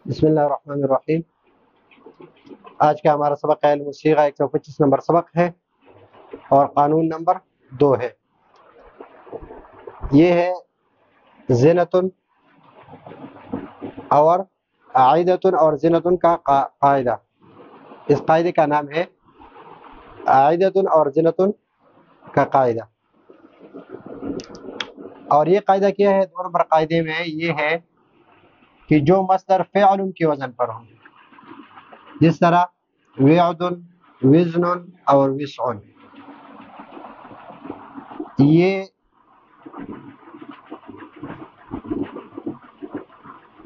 بسم اللہ الرحمن الرحیم۔ آج کا ہمارا سبق ہے علم الصیغہ 125 نمبر سبق ہے اور قانون نمبر 2 ہے۔ یہ ہے زینتن اور عائدتن اور زینتن کا قاعدہ۔ اس قاعدے کا نام ہے عائدتن اور زینتن کا قاعدہ۔ اور یہ قاعدہ کیا ہے؟ 2 نمبر قاعدے میں یہ ہے کہ جو مصدر فعل کے وزن پر ہوں، جس طرح وعد، وزن اور وسع، یہ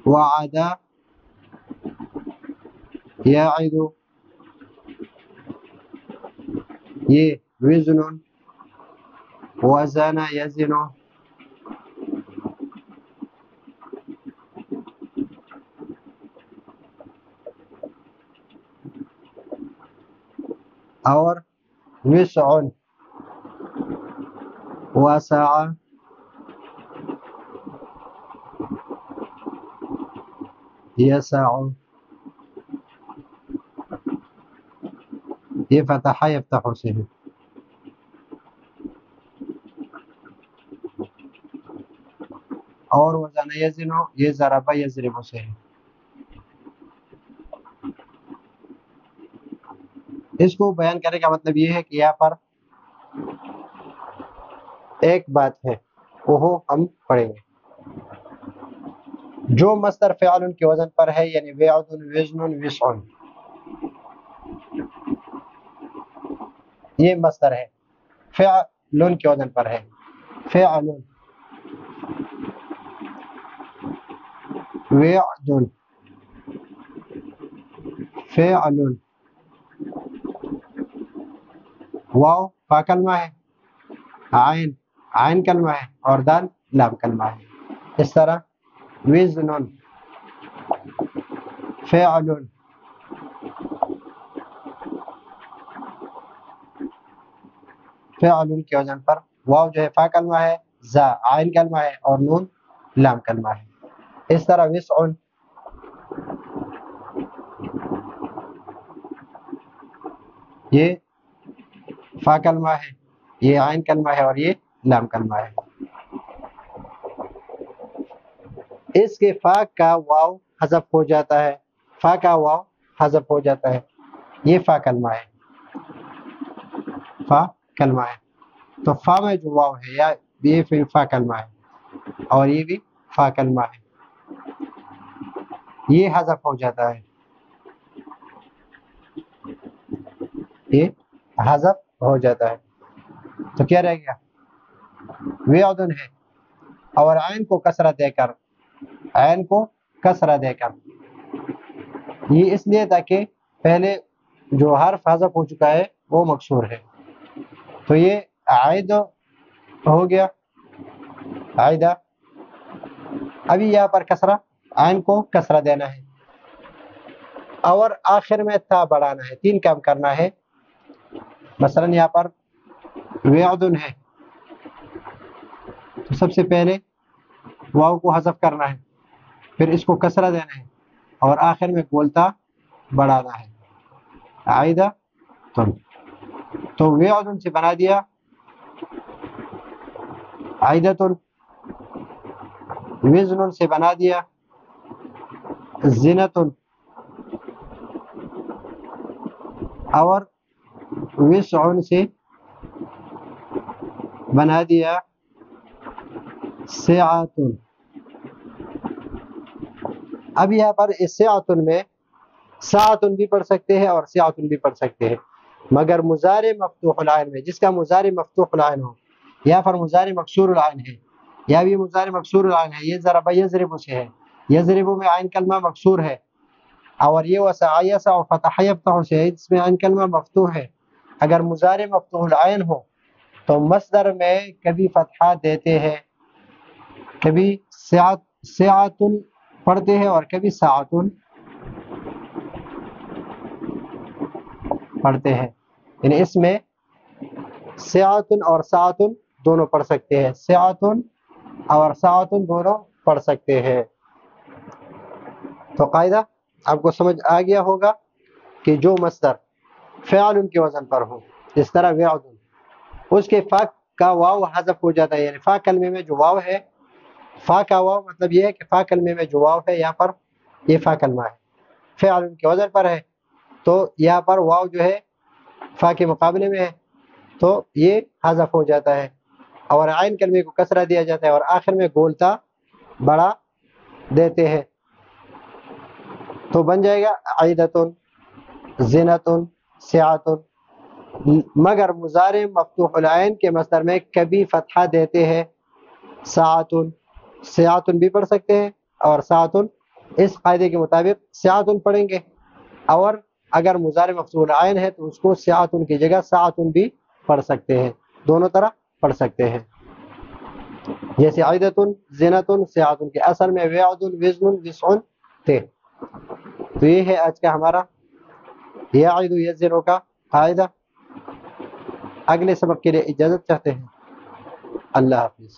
وعد یعد، یہ وزن، وزن یزن، اور وسع، وسع، یسع، یہ فتح یفتح سے ہے۔ اور وزن یزن، یہ ضرب یضرب سے ہے۔ اس کو بیان کرنے کا مطلب یہ ہے کہ یہاں پر ایک بات ہے، وہ ہم پڑھیں گے۔ جو مصدر فعل کے وزن پر ہے، یعنی وعد، وزن، وسع، یہ مصدر ہے، فعل کے وزن پر ہے۔ فعل، وعد، فعل، واو فا کلمہ ہے، عین کلمہ ہے، اور دال لام کلمہ ہے۔ اس طرح وزن، فعل، فعل کے وزن پر واو جو ہے فا کلمہ ہے، زا عین کلمہ ہے، اور نون لام کلمہ ہے۔ اس طرح وسع، یہ فا کلمہ ہے، یہ عین کلمہ ہے، اور یہ لام کلمہ ہے۔ اس کے فا کا واو حذف ہو جاتا ہے، فا کا واو حذف ہو جاتا ہے، یہ فا کلمہ ہے، فا کلمہ ہے۔ تو فا میں جو واو ہے، یا یہ پھر فا کلمہ ہے، اور یہ بھی فا کلمہ ہے، یہ حذف ہو جاتا ہے، یہ حذف ہو جاتا ہے۔ تو کیا رہ گیا؟ وعدن ہے، اور عین کو کسرہ دے کر، عین کو کسرہ دے کر، یہ اس لیے تاکہ پہلے جو حرف حذف ہو چکا ہے وہ مکسور ہے، تو یہ عائد ہو گیا، عائدہ۔ ابھی یہاں پر کسرہ، عین کو کسرہ دینا ہے، اور آخر میں تا بڑھانا ہے۔ 3 کام کرنا ہے۔ مثلا یہاں پر وعدن ہے، تو سب سے پہلے واو کو حذف کرنا ہے، پھر اس کو کسرہ دینا ہے، اور آخر میں بولتا بڑھانا ہے، عائدہ تن۔ تو وعدن سے بنا دیا عائدتن، وزن سے بنا دیا زینتن، اور وسع سے بنا دیا سعۃن۔ اب یہاں پر اس سعۃن میں سعۃن بھی پڑھ سکتے ہیں اور سعۃن بھی پڑھ سکتے ہیں، مگر مضارع مفتوح العین میں، جس کا مضارع مفتوح العین ہو، یا پھر مضارع مکسور العین ہے، یا بھی مضارع مکسور العین ہے، یہ ضرب یضرب سے ہے، یضرب میں عین کلمہ مکسور ہے، اور یہ وسع یسع فتح یفتح سے ہے، اس میں عین کلمہ مفتوح ہے۔ اگر مضارع مفتوح العین ہو تو مصدر میں کبھی فتحہ دیتے ہیں، کبھی سعۃن پڑھتے ہیں، اور کبھی ساعتن پڑھتے ہیں۔ یعنی اس میں سعۃن اور ساعتن دونوں پڑھ سکتے ہیں، سعۃن اور ساعتن دونوں پڑھ سکتے ہیں۔ تو قاعدہ آپ کو سمجھ آ گیا ہوگا کہ جو مصدر فعل کے وزن پر ہو، جس طرح وعد، اس کے فا کا واو حذف ہو جاتا ہے، یعنی فا کلمے میں جو واو ہے، فا کا واو مطلب یہ ہے کہ فا کلمے میں جو واو ہے یہاں پر یہ فا کلمہ ہے، فعل کے وزن پر ہے، تو یہاں پر واو جو ہے فا کے مقابلے میں ہے تو یہ حذف ہو جاتا ہے، اور عین کلمے کو کسرہ دیا جاتا ہے اور آخر میں گولتا بڑا دیتے ہیں، تو بن جائے گا عیدتن، زینتن، سعتن، مگر مضارع مفتوح العین کے مصدر میں کبھی فتحہ دیتے ہیں، ساعتن، ساعتن بھی پڑھ سکتے ہیں، اور ساعتن اس قاعدے کے مطابق ساعتن پڑھیں گے، اور اگر مضارع مفتوح العین ہے تو اس کو ساعتن کی جگہ ساعتن بھی پڑھ سکتے ہیں، دونوں طرح پڑھ سکتے ہیں، جیسے عیدتن، زینتن، ساعتن کے اصل میں وعدن، وزن، وسعن تھے۔ تو یہ ہے آج کا ہمارا یعد یزن کا قاعدہ۔ اگلے سبق کے لیے اجازت چاہتے ہیں، اللہ حافظ۔